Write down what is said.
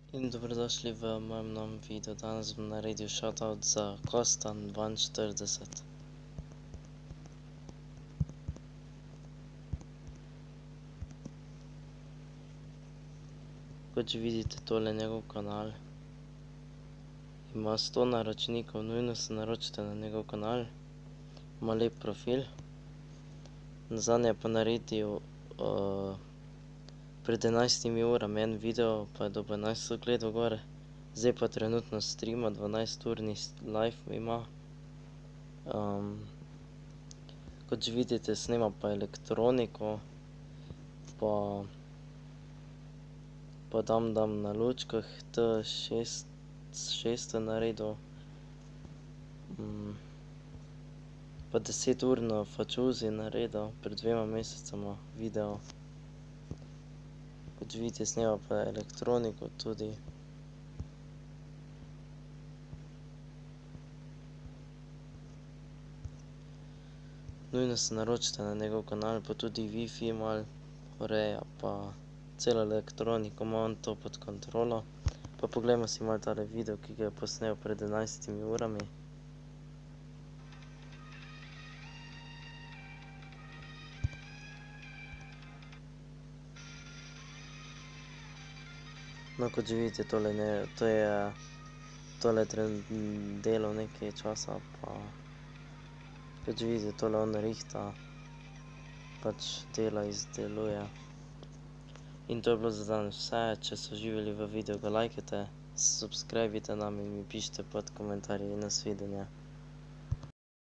In dobrodošli v mojem novem videu. Danes bom naredil shoutout za Kostan42. Kot že vidite, tole je njegov kanal. Ima 100 naročnikov, nujno se naročite na njegov kanal. Ima lep profil. Nazadnje pa naredil pred 11 urami en video, pa je dobil 11 ogledov gor. Zdaj pa trenutno streama, 12-urni live ima. Kot že vidite, snema pa elektroniko, pa dam na lučkah, T600 naredil. Pa 10-urno fačuzi naredil, pred 2 mesecema video. Kot vidite, snema pa elektroniko tudi. Nujno se naročite na njegov kanal, pa tudi Wi-Fi malo ureja, pa celo elektroniko ima on to pod kontrolo. Pa poglejmo si malo tale video, ki ga je posnel pred 11 urami. No, kot že vidite, tole delal nekaj časa, pa kot že vidite, tole on rihta, pač dela, izdeluje. In to je bilo za danes vse. Če so uživali v videu, ga lajkajte, subscribite nam in mi pišite pod komentarji. Nasvidenje.